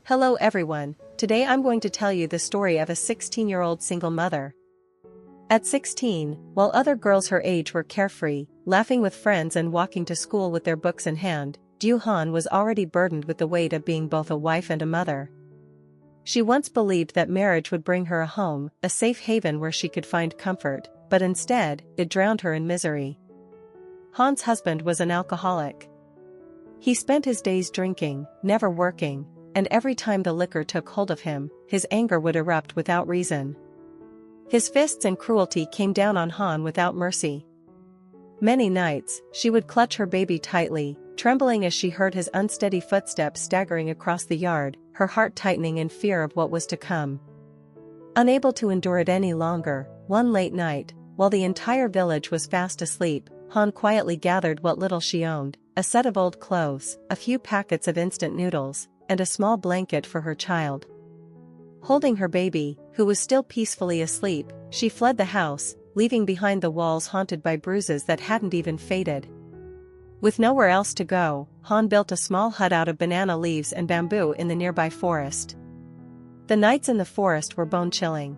Hello everyone, today I'm going to tell you the story of a 16-year-old single mother. At 16, while other girls her age were carefree, laughing with friends and walking to school with their books in hand, Diệu Hân was already burdened with the weight of being both a wife and a mother. She once believed that marriage would bring her a home, a safe haven where she could find comfort, but instead, it drowned her in misery. Hân's husband was an alcoholic. He spent his days drinking, never working, and every time the liquor took hold of him, his anger would erupt without reason. His fists and cruelty came down on Hân without mercy. Many nights, she would clutch her baby tightly, trembling as she heard his unsteady footsteps staggering across the yard, her heart tightening in fear of what was to come. Unable to endure it any longer, one late night, while the entire village was fast asleep, Hân quietly gathered what little she owned, a set of old clothes, a few packets of instant noodles, and a small blanket for her child. Holding her baby, who was still peacefully asleep, she fled the house, leaving behind the walls haunted by bruises that hadn't even faded. With nowhere else to go, Hân built a small hut out of banana leaves and bamboo in the nearby forest. The nights in the forest were bone-chilling.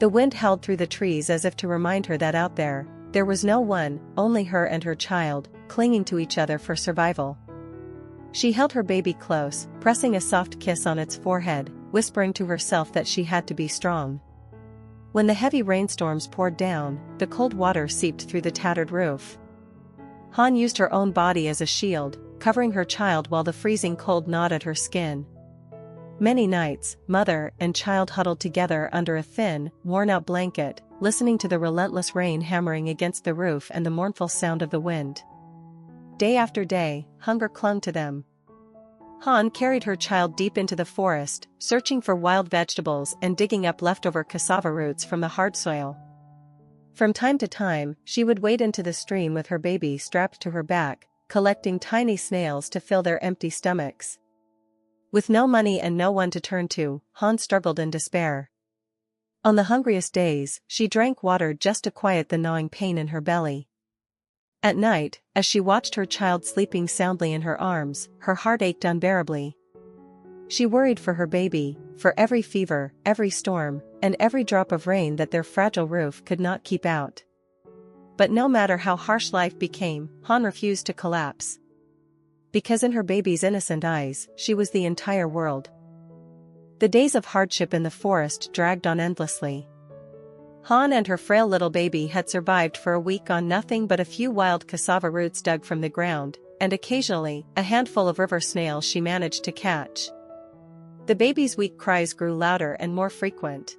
The wind howled through the trees as if to remind her that out there was no one, only her and her child, clinging to each other for survival. She held her baby close, pressing a soft kiss on its forehead, whispering to herself that she had to be strong. When the heavy rainstorms poured down, the cold water seeped through the tattered roof. Hân used her own body as a shield, covering her child while the freezing cold gnawed at her skin. Many nights, mother and child huddled together under a thin, worn-out blanket, listening to the relentless rain hammering against the roof and the mournful sound of the wind. Day after day, hunger clung to them. Hân carried her child deep into the forest, searching for wild vegetables and digging up leftover cassava roots from the hard soil. From time to time, she would wade into the stream with her baby strapped to her back, collecting tiny snails to fill their empty stomachs. With no money and no one to turn to, Hân struggled in despair. On the hungriest days, she drank water just to quiet the gnawing pain in her belly. At night, as she watched her child sleeping soundly in her arms, her heart ached unbearably. She worried for her baby, for every fever, every storm, and every drop of rain that their fragile roof could not keep out. But no matter how harsh life became, Hân refused to collapse. Because in her baby's innocent eyes, she was the entire world. The days of hardship in the forest dragged on endlessly. Hân and her frail little baby had survived for a week on nothing but a few wild cassava roots dug from the ground, and occasionally, a handful of river snails she managed to catch. The baby's weak cries grew louder and more frequent.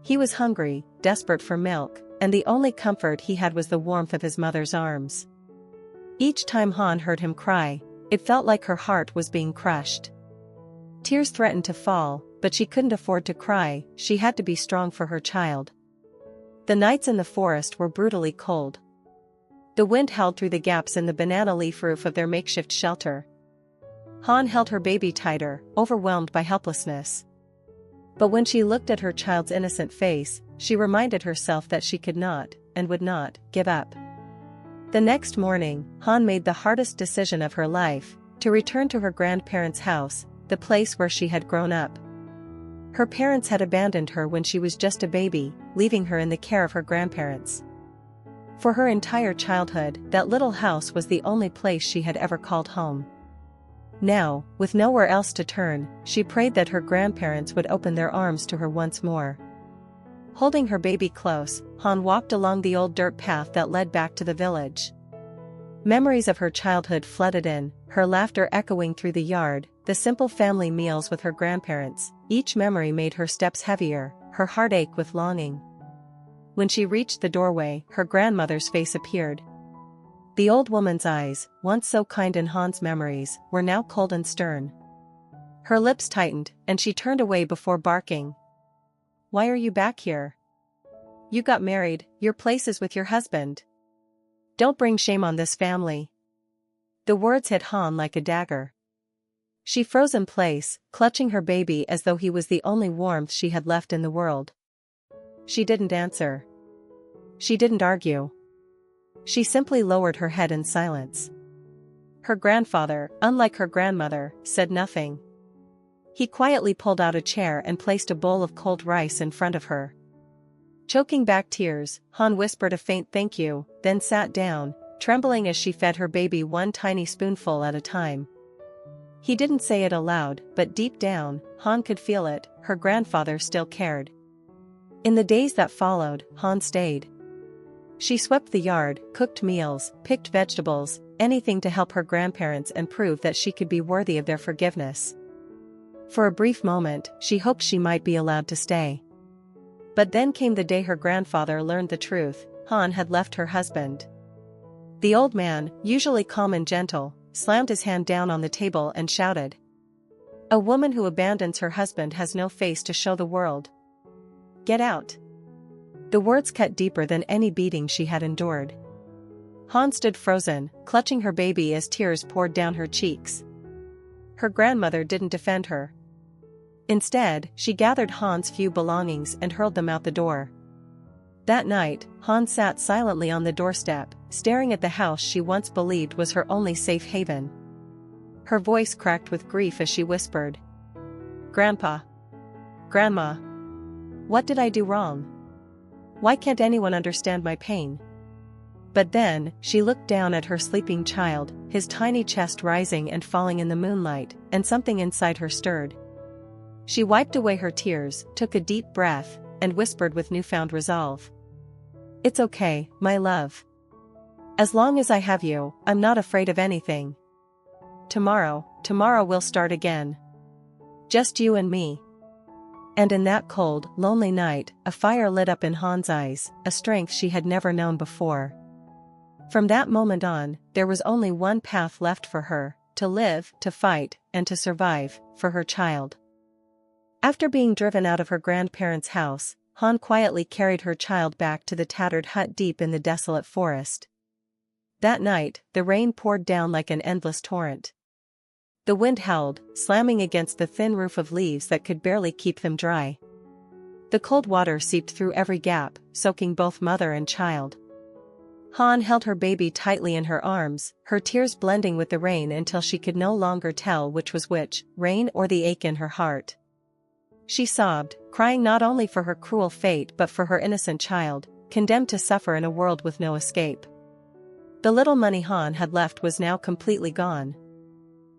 He was hungry, desperate for milk, and the only comfort he had was the warmth of his mother's arms. Each time Hân heard him cry, it felt like her heart was being crushed. Tears threatened to fall, but she couldn't afford to cry, she had to be strong for her child. The nights in the forest were brutally cold. The wind howled through the gaps in the banana leaf roof of their makeshift shelter. Hân held her baby tighter, overwhelmed by helplessness. But when she looked at her child's innocent face, she reminded herself that she could not, and would not, give up. The next morning, Hân made the hardest decision of her life, to return to her grandparents' house, the place where she had grown up. Her parents had abandoned her when she was just a baby, leaving her in the care of her grandparents. For her entire childhood, that little house was the only place she had ever called home. Now, with nowhere else to turn, she prayed that her grandparents would open their arms to her once more. Holding her baby close, Hân walked along the old dirt path that led back to the village. Memories of her childhood flooded in, her laughter echoing through the yard, the simple family meals with her grandparents. Each memory made her steps heavier, her heart ache with longing. When she reached the doorway, her grandmother's face appeared. The old woman's eyes, once so kind in Hân's memories, were now cold and stern. Her lips tightened, and she turned away before barking. "Why are you back here? You got married, your place is with your husband. Don't bring shame on this family." The words hit Hân like a dagger. She froze in place, clutching her baby as though he was the only warmth she had left in the world. She didn't answer. She didn't argue. She simply lowered her head in silence. Her grandfather, unlike her grandmother, said nothing. He quietly pulled out a chair and placed a bowl of cold rice in front of her. Choking back tears, Han whispered a faint thank you, then sat down, trembling as she fed her baby one tiny spoonful at a time. He didn't say it aloud, but deep down, Han could feel it, her grandfather still cared. In the days that followed, Han stayed. She swept the yard, cooked meals, picked vegetables, anything to help her grandparents and prove that she could be worthy of their forgiveness. For a brief moment, she hoped she might be allowed to stay. But then came the day her grandfather learned the truth: Han had left her husband. The old man, usually calm and gentle, slammed his hand down on the table and shouted, "A woman who abandons her husband has no face to show the world. Get out." The words cut deeper than any beating she had endured. Han stood frozen, clutching her baby as tears poured down her cheeks. Her grandmother didn't defend her. Instead, she gathered Han's few belongings and hurled them out the door. That night, Han sat silently on the doorstep, staring at the house she once believed was her only safe haven. Her voice cracked with grief as she whispered, "Grandpa. Grandma. What did I do wrong? Why can't anyone understand my pain?" But then, she looked down at her sleeping child, his tiny chest rising and falling in the moonlight, and something inside her stirred. She wiped away her tears, took a deep breath, and whispered with newfound resolve, "It's okay, my love. As long as I have you, I'm not afraid of anything. Tomorrow we'll start again. Just you and me." And in that cold, lonely night, a fire lit up in Han's eyes, a strength she had never known before. From that moment on, there was only one path left for her: to live, to fight, and to survive, for her child. After being driven out of her grandparents' house, Han quietly carried her child back to the tattered hut deep in the desolate forest. That night, the rain poured down like an endless torrent. The wind howled, slamming against the thin roof of leaves that could barely keep them dry. The cold water seeped through every gap, soaking both mother and child. Han held her baby tightly in her arms, her tears blending with the rain until she could no longer tell which was which, rain or the ache in her heart. She sobbed, crying not only for her cruel fate but for her innocent child, condemned to suffer in a world with no escape. The little money Han had left was now completely gone.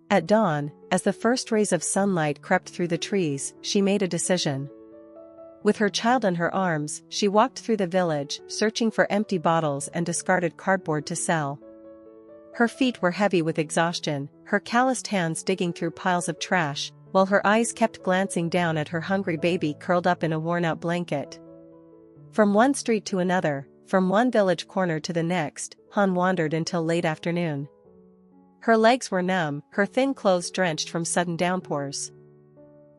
At dawn, as the first rays of sunlight crept through the trees, she made a decision. With her child in her arms, she walked through the village, searching for empty bottles and discarded cardboard to sell. Her feet were heavy with exhaustion, her calloused hands digging through piles of trash, while her eyes kept glancing down at her hungry baby curled up in a worn-out blanket. From one street to another, from one village corner to the next, Han wandered until late afternoon. Her legs were numb, her thin clothes drenched from sudden downpours.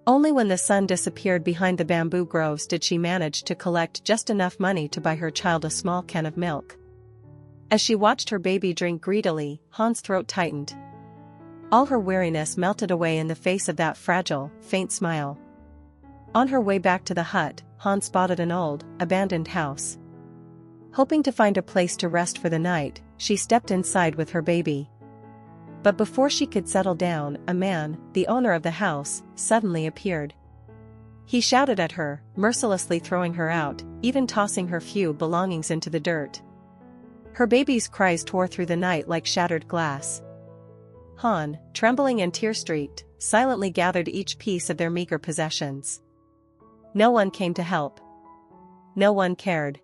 Only when the sun disappeared behind the bamboo groves did she manage to collect just enough money to buy her child a small can of milk. As she watched her baby drink greedily, Han's throat tightened. All her weariness melted away in the face of that fragile, faint smile. On her way back to the hut, Han spotted an old, abandoned house. Hoping to find a place to rest for the night, she stepped inside with her baby. But before she could settle down, a man, the owner of the house, suddenly appeared. He shouted at her, mercilessly throwing her out, even tossing her few belongings into the dirt. Her baby's cries tore through the night like shattered glass. Han, trembling and tear-streaked, silently gathered each piece of their meager possessions. No one came to help. No one cared.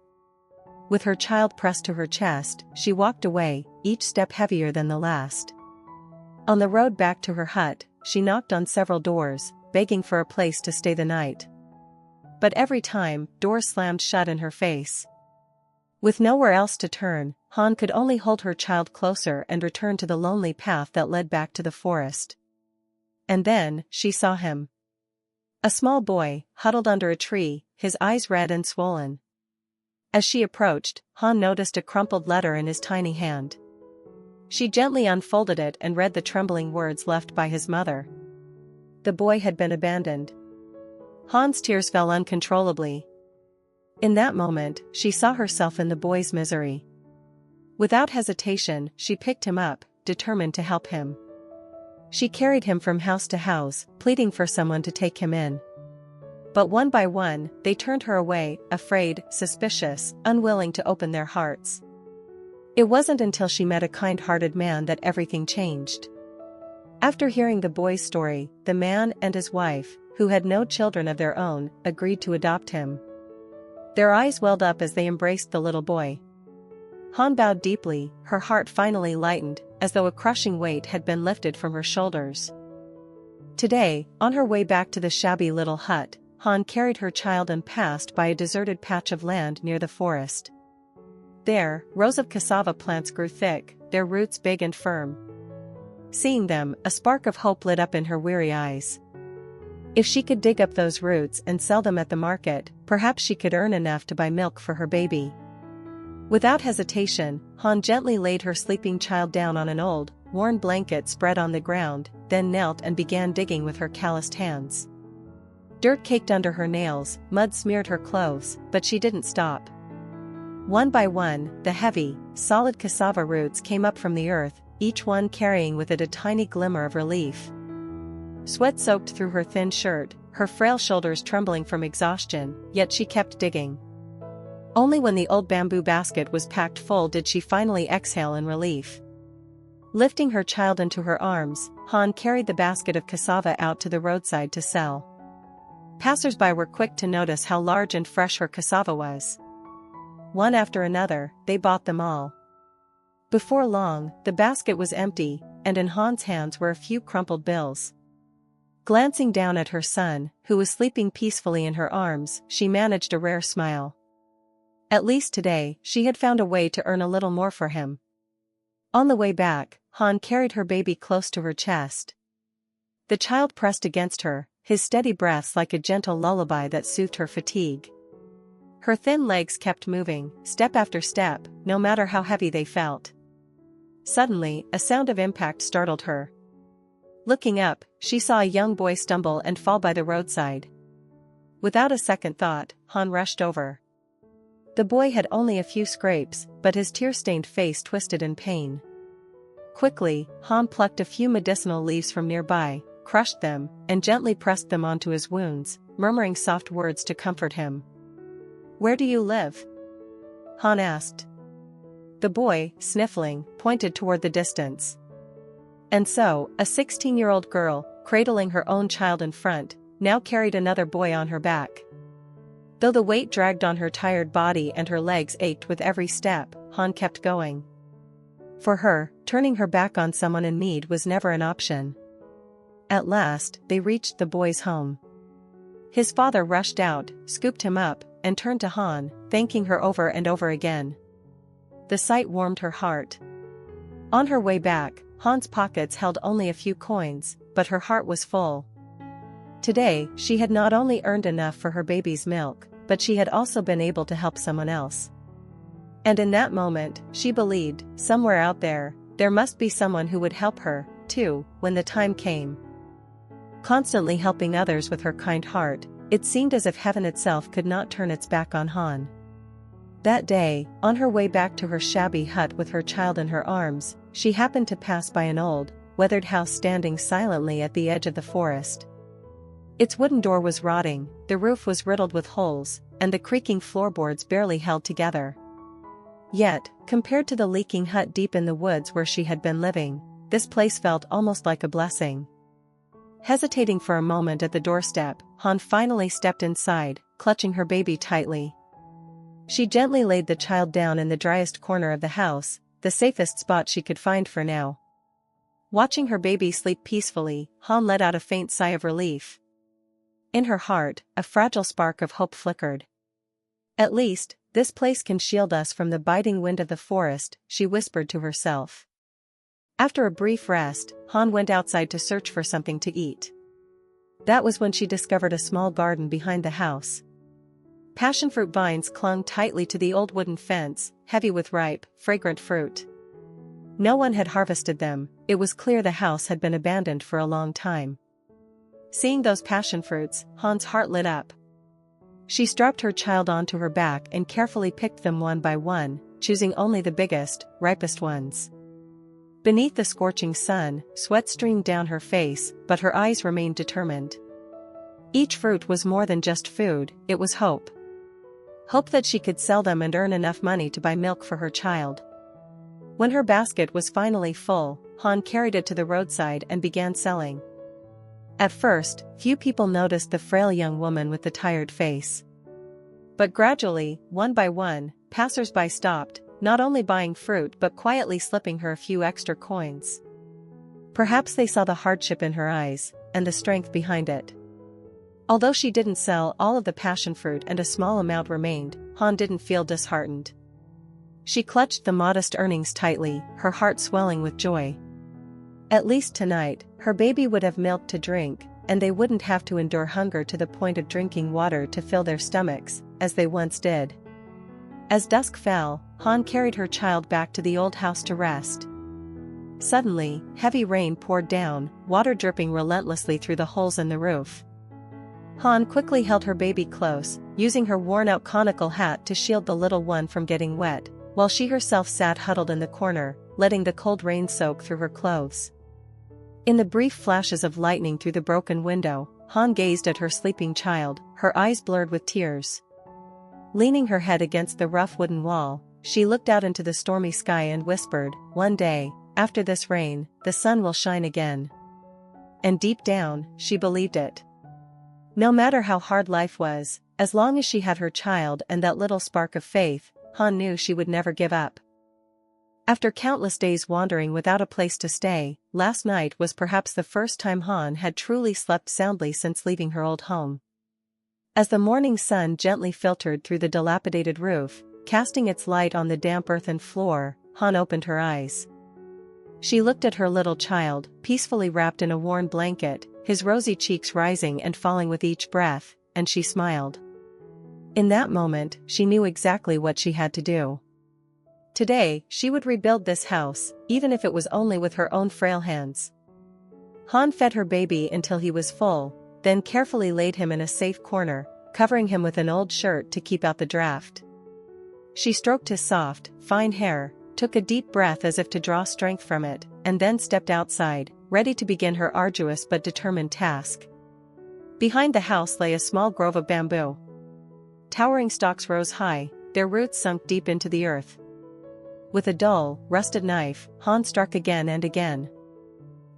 With her child pressed to her chest, she walked away, each step heavier than the last. On the road back to her hut, she knocked on several doors, begging for a place to stay the night. But every time, doors slammed shut in her face. With nowhere else to turn, Han could only hold her child closer and return to the lonely path that led back to the forest. And then, she saw him. A small boy, huddled under a tree, his eyes red and swollen. As she approached, Han noticed a crumpled letter in his tiny hand. She gently unfolded it and read the trembling words left by his mother. The boy had been abandoned. Han's tears fell uncontrollably. In that moment, she saw herself in the boy's misery. Without hesitation, she picked him up, determined to help him. She carried him from house to house, pleading for someone to take him in. But one by one, they turned her away, afraid, suspicious, unwilling to open their hearts. It wasn't until she met a kind-hearted man that everything changed. After hearing the boy's story, the man and his wife, who had no children of their own, agreed to adopt him. Their eyes welled up as they embraced the little boy. Han bowed deeply, her heart finally lightened, as though a crushing weight had been lifted from her shoulders. Today, on her way back to the shabby little hut, Han carried her child and passed by a deserted patch of land near the forest. There, rows of cassava plants grew thick, their roots big and firm. Seeing them, a spark of hope lit up in her weary eyes. If she could dig up those roots and sell them at the market, perhaps she could earn enough to buy milk for her baby. Without hesitation, Han gently laid her sleeping child down on an old, worn blanket spread on the ground, then knelt and began digging with her calloused hands. Dirt caked under her nails, mud smeared her clothes, but she didn't stop. One by one, the heavy, solid cassava roots came up from the earth, each one carrying with it a tiny glimmer of relief. Sweat soaked through her thin shirt, her frail shoulders trembling from exhaustion, yet she kept digging. Only when the old bamboo basket was packed full did she finally exhale in relief. Lifting her child into her arms, Han carried the basket of cassava out to the roadside to sell. Passers-by were quick to notice how large and fresh her cassava was. One after another, they bought them all. Before long, the basket was empty, and in Han's hands were a few crumpled bills. Glancing down at her son, who was sleeping peacefully in her arms, she managed a rare smile. At least today, she had found a way to earn a little more for him. On the way back, Han carried her baby close to her chest. The child pressed against her, his steady breaths like a gentle lullaby that soothed her fatigue. Her thin legs kept moving, step after step, no matter how heavy they felt. Suddenly, a sound of impact startled her. Looking up, she saw a young boy stumble and fall by the roadside. Without a second thought, Han rushed over. The boy had only a few scrapes, but his tear-stained face twisted in pain. Quickly, Han plucked a few medicinal leaves from nearby, crushed them, and gently pressed them onto his wounds, murmuring soft words to comfort him. "Where do you live?" Han asked. The boy, sniffling, pointed toward the distance. And so, a 16-year-old girl, cradling her own child in front, now carried another boy on her back. Though the weight dragged on her tired body and her legs ached with every step, Han kept going. For her, turning her back on someone in need was never an option. At last, they reached the boy's home. His father rushed out, scooped him up, and turned to Han, thanking her over and over again. The sight warmed her heart. On her way back, Han's pockets held only a few coins, but her heart was full. Today, she had not only earned enough for her baby's milk, but she had also been able to help someone else. And in that moment, she believed, somewhere out there, there must be someone who would help her, too, when the time came. Constantly helping others with her kind heart, it seemed as if heaven itself could not turn its back on Han. That day, on her way back to her shabby hut with her child in her arms, she happened to pass by an old, weathered house standing silently at the edge of the forest. Its wooden door was rotting, the roof was riddled with holes, and the creaking floorboards barely held together. Yet, compared to the leaking hut deep in the woods where she had been living, this place felt almost like a blessing. Hesitating for a moment at the doorstep, Han finally stepped inside, clutching her baby tightly. She gently laid the child down in the driest corner of the house, the safest spot she could find for now. Watching her baby sleep peacefully, Han let out a faint sigh of relief. In her heart, a fragile spark of hope flickered. "At least, this place can shield us from the biting wind of the forest," she whispered to herself. After a brief rest, Han went outside to search for something to eat. That was when she discovered a small garden behind the house. Passionfruit vines clung tightly to the old wooden fence, heavy with ripe, fragrant fruit. No one had harvested them, it was clear the house had been abandoned for a long time. Seeing those passion fruits, Han's heart lit up. She strapped her child onto her back and carefully picked them one by one, choosing only the biggest, ripest ones. Beneath the scorching sun, sweat streamed down her face, but her eyes remained determined. Each fruit was more than just food, it was hope. Hope that she could sell them and earn enough money to buy milk for her child. When her basket was finally full, Han carried it to the roadside and began selling. At first, few people noticed the frail young woman with the tired face. But gradually, one by one, passers-by stopped, not only buying fruit but quietly slipping her a few extra coins. Perhaps they saw the hardship in her eyes, and the strength behind it. Although she didn't sell all of the passion fruit and a small amount remained, Han didn't feel disheartened. She clutched the modest earnings tightly, her heart swelling with joy. At least tonight, her baby would have milk to drink, and they wouldn't have to endure hunger to the point of drinking water to fill their stomachs, as they once did. As dusk fell, Han carried her child back to the old house to rest. Suddenly, heavy rain poured down, water dripping relentlessly through the holes in the roof. Han quickly held her baby close, using her worn-out conical hat to shield the little one from getting wet, while she herself sat huddled in the corner, letting the cold rain soak through her clothes. In the brief flashes of lightning through the broken window, Han gazed at her sleeping child, her eyes blurred with tears. Leaning her head against the rough wooden wall, she looked out into the stormy sky and whispered, "One day, after this rain, the sun will shine again." And deep down, she believed it. No matter how hard life was, as long as she had her child and that little spark of faith, Han knew she would never give up. After countless days wandering without a place to stay, last night was perhaps the first time Han had truly slept soundly since leaving her old home. As the morning sun gently filtered through the dilapidated roof, casting its light on the damp earthen floor, Han opened her eyes. She looked at her little child, peacefully wrapped in a worn blanket, his rosy cheeks rising and falling with each breath, and she smiled. In that moment, she knew exactly what she had to do. Today, she would rebuild this house, even if it was only with her own frail hands. Han fed her baby until he was full, then carefully laid him in a safe corner, covering him with an old shirt to keep out the draft. She stroked his soft, fine hair, took a deep breath as if to draw strength from it, and then stepped outside, ready to begin her arduous but determined task. Behind the house lay a small grove of bamboo. Towering stalks rose high, their roots sunk deep into the earth. With a dull, rusted knife, Han struck again and again.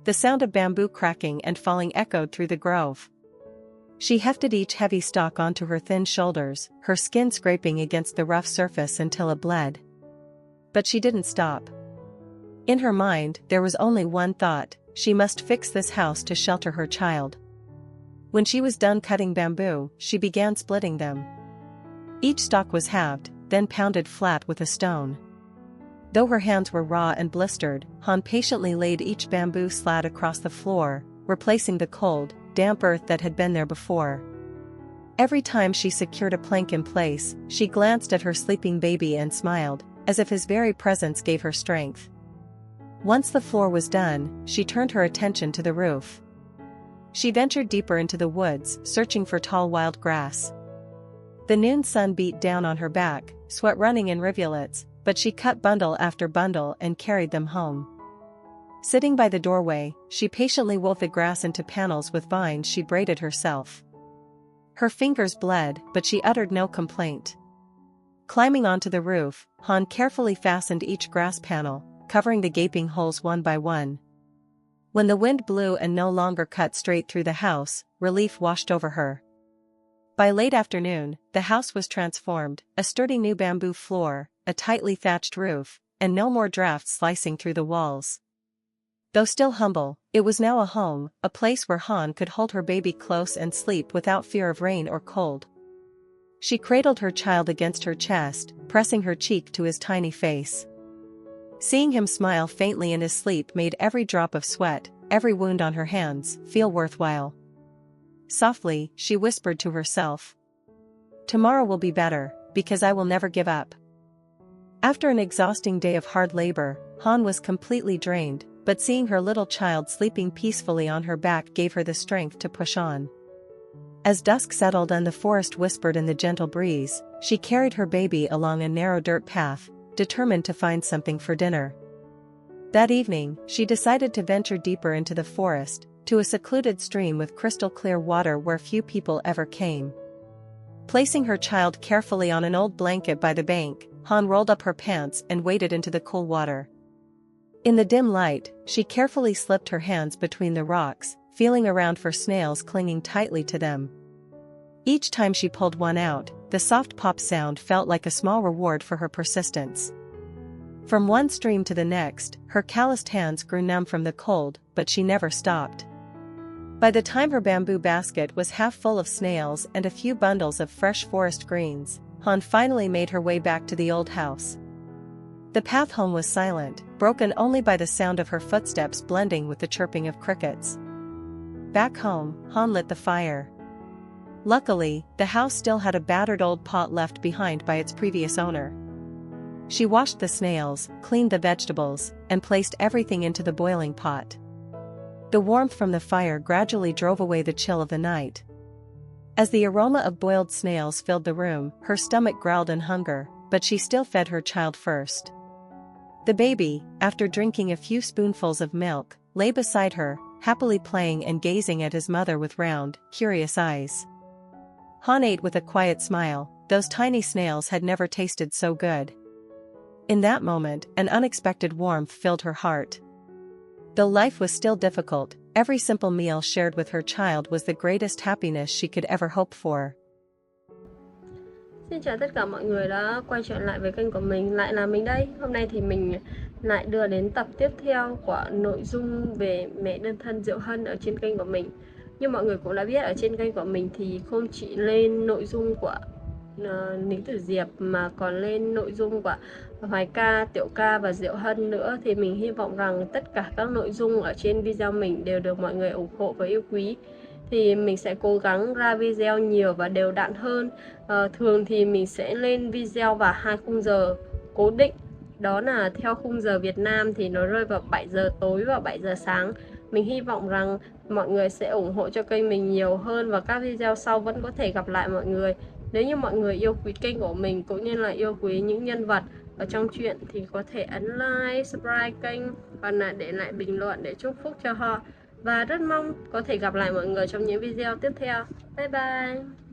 The sound of bamboo cracking and falling echoed through the grove. She hefted each heavy stalk onto her thin shoulders, her skin scraping against the rough surface until it bled. But she didn't stop. In her mind, there was only one thought: she must fix this house to shelter her child. When she was done cutting bamboo, she began splitting them. Each stalk was halved, then pounded flat with a stone. Though her hands were raw and blistered, Han patiently laid each bamboo slat across the floor, replacing the cold, damp earth that had been there before. Every time she secured a plank in place, she glanced at her sleeping baby and smiled, as if his very presence gave her strength. Once the floor was done, she turned her attention to the roof. She ventured deeper into the woods, searching for tall wild grass. The noon sun beat down on her back, sweat running in rivulets, but she cut bundle after bundle and carried them home. Sitting by the doorway, she patiently wove the grass into panels with vines she braided herself. Her fingers bled, but she uttered no complaint. Climbing onto the roof, Han carefully fastened each grass panel, covering the gaping holes one by one. When the wind blew and no longer cut straight through the house, relief washed over her. By late afternoon, the house was transformed, a sturdy new bamboo floor, a tightly thatched roof, and no more drafts slicing through the walls. Though still humble, it was now a home, a place where Han could hold her baby close and sleep without fear of rain or cold. She cradled her child against her chest, pressing her cheek to his tiny face. Seeing him smile faintly in his sleep made every drop of sweat, every wound on her hands, feel worthwhile. Softly, she whispered to herself, "Tomorrow will be better, because I will never give up." After an exhausting day of hard labor, Han was completely drained, but seeing her little child sleeping peacefully on her back gave her the strength to push on. As dusk settled and the forest whispered in the gentle breeze, she carried her baby along a narrow dirt path, determined to find something for dinner. That evening, she decided to venture deeper into the forest, to a secluded stream with crystal clear water where few people ever came. Placing her child carefully on an old blanket by the bank, Han rolled up her pants and waded into the cool water. In the dim light, she carefully slipped her hands between the rocks, feeling around for snails clinging tightly to them. Each time she pulled one out, the soft pop sound felt like a small reward for her persistence. From one stream to the next, her calloused hands grew numb from the cold, but she never stopped. By the time her bamboo basket was half full of snails and a few bundles of fresh forest greens, Han finally made her way back to the old house. The path home was silent, broken only by the sound of her footsteps blending with the chirping of crickets. Back home, Han lit the fire. Luckily, the house still had a battered old pot left behind by its previous owner. She washed the snails, cleaned the vegetables, and placed everything into the boiling pot. The warmth from the fire gradually drove away the chill of the night. As the aroma of boiled snails filled the room, her stomach growled in hunger, but she still fed her child first. The baby, after drinking a few spoonfuls of milk, lay beside her, happily playing and gazing at his mother with round, curious eyes. Han ate with a quiet smile. Those tiny snails had never tasted so good. In that moment, an unexpected warmth filled her heart. Though life was still difficult, every simple meal shared with her child was the greatest happiness she could ever hope for. Xin chào tất cả mọi người đã quay trở lại với kênh của mình, lại là mình đây. Hôm nay thì mình lại đưa đến tập tiếp theo của nội dung về mẹ đơn thân Diệu Hân ở trên kênh của mình. Như mọi người cũng đã biết, ở trên kênh của mình thì không chỉ lên nội dung của LyTuDiep mà còn lên nội dung của Hoài ca, Tiểu ca và Diệu Hân nữa. Thì mình hy vọng rằng tất cả các nội dung ở trên video mình đều được mọi người ủng hộ và yêu quý. Thì mình sẽ cố gắng ra video nhiều và đều đặn hơn. Thường thì mình sẽ lên video vào 2 khung giờ cố định. Đó là theo khung giờ Việt Nam thì nó rơi vào 7 giờ tối và 7 giờ sáng. Mình hy vọng rằng mọi người sẽ ủng hộ cho kênh mình nhiều hơn và các video sau vẫn có thể gặp lại mọi người. Nếu như mọi người yêu quý kênh của mình cũng như là yêu quý những nhân vật ở trong truyện thì có thể ấn like, subscribe kênh và là để lại bình luận để chúc phúc cho họ. Và rất mong có thể gặp lại mọi người trong những video tiếp theo. Bye bye!